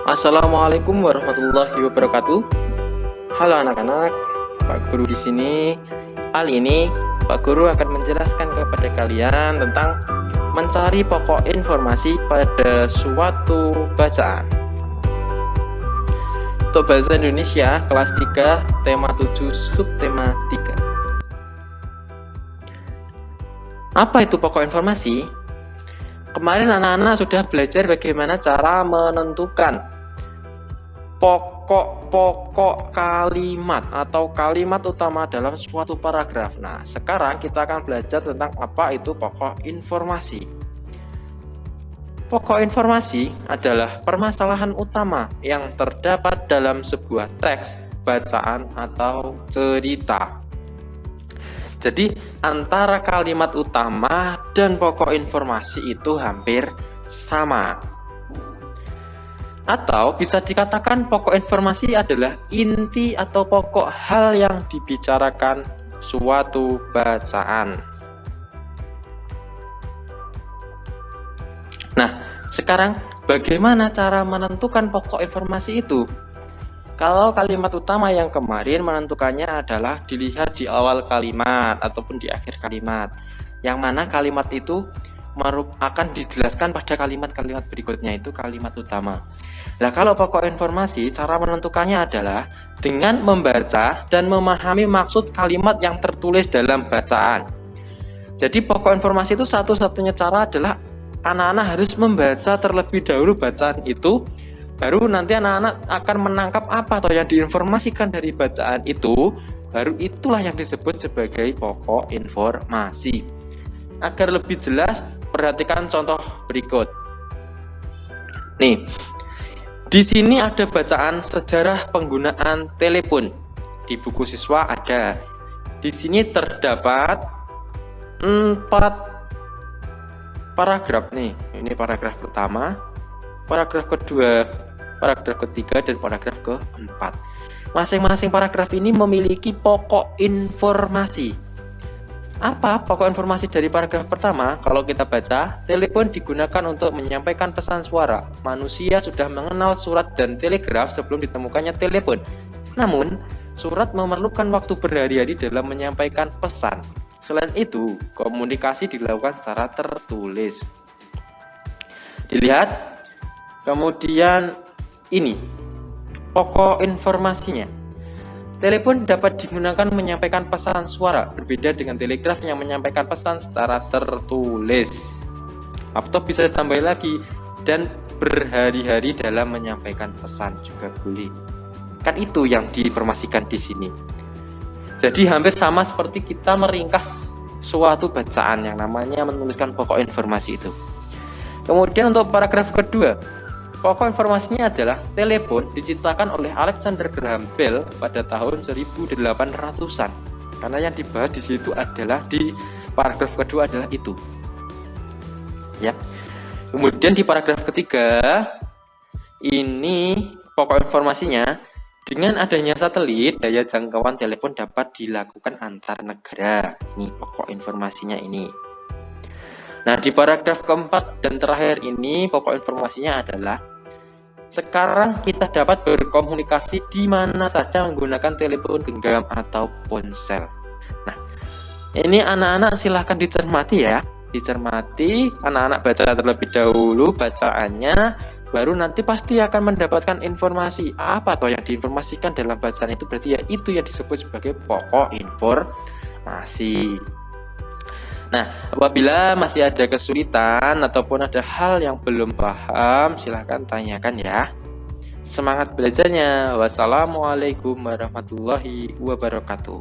Assalamualaikum warahmatullahi wabarakatuh. Halo anak-anak, Pak Guru di sini. Kali ini Pak Guru akan menjelaskan kepada kalian tentang mencari pokok informasi pada suatu bacaan. Untuk bahasa Indonesia kelas 3, tema 7, subtema 3. Apa itu pokok informasi? Kemarin anak-anak sudah belajar bagaimana cara menentukan pokok kalimat atau kalimat utama dalam suatu paragraf. Nah, sekarang kita akan belajar tentang apa itu pokok informasi. Pokok informasi adalah permasalahan utama yang terdapat dalam sebuah teks, bacaan, atau cerita. Jadi, antara kalimat utama dan pokok informasi itu hampir sama. Atau bisa dikatakan pokok informasi adalah inti atau pokok hal yang dibicarakan suatu bacaan. Nah, sekarang bagaimana cara menentukan pokok informasi itu? Kalau kalimat utama yang kemarin menentukannya adalah dilihat di awal kalimat ataupun di akhir kalimat, yang mana kalimat itu akan dijelaskan pada kalimat-kalimat berikutnya, itu kalimat utama. Nah, kalau pokok informasi, cara menentukannya adalah dengan membaca dan memahami maksud kalimat yang tertulis dalam bacaan. Jadi pokok informasi itu satu-satunya cara adalah anak-anak harus membaca terlebih dahulu bacaan itu, baru nanti anak-anak akan menangkap apa atau yang diinformasikan dari bacaan itu, baru itulah yang disebut sebagai pokok informasi. Agar lebih jelas, perhatikan contoh berikut. Nih, di sini ada bacaan sejarah penggunaan telepon. Di buku siswa ada. Di sini terdapat 4 paragraf nih. Ini paragraf pertama, paragraf kedua, paragraf ketiga, dan paragraf keempat. Masing-masing paragraf ini memiliki pokok informasi. Apa pokok informasi dari paragraf pertama? Kalau kita baca, telepon digunakan untuk menyampaikan pesan suara. Manusia sudah mengenal surat dan telegraf sebelum ditemukannya telepon. Namun, surat memerlukan waktu berhari-hari dalam menyampaikan pesan. Selain itu, komunikasi dilakukan secara tertulis. Dilihat, kemudian ini pokok informasinya. Telepon dapat digunakan menyampaikan pesan suara, berbeda dengan telegraf yang menyampaikan pesan secara tertulis. Atau bisa ditambah lagi, dan berhari-hari dalam menyampaikan pesan juga boleh. Kan itu yang diinformasikan di sini. Jadi hampir sama seperti kita meringkas suatu bacaan yang namanya menuliskan pokok informasi itu. Kemudian untuk paragraf kedua, pokok informasinya adalah telepon diciptakan oleh Alexander Graham Bell pada tahun 1800-an. Karena yang dibahas di situ adalah di paragraf kedua adalah itu. Ya. Kemudian di paragraf ketiga, ini pokok informasinya, dengan adanya satelit, daya jangkauan telepon dapat dilakukan antar negara. Ini pokok informasinya ini. Nah, di paragraf keempat dan terakhir ini pokok informasinya adalah sekarang kita dapat berkomunikasi di mana saja menggunakan telepon genggam atau ponsel. Nah, ini anak-anak silahkan dicermati ya. Dicermati, anak-anak baca terlebih dahulu bacaannya, baru nanti pasti akan mendapatkan informasi. Apa atau yang diinformasikan dalam bacaan itu, berarti ya itu yang disebut sebagai pokok informasi. Nah, apabila masih ada kesulitan ataupun ada hal yang belum paham, silahkan tanyakan ya. Semangat belajarnya. Wassalamualaikum warahmatullahi wabarakatuh.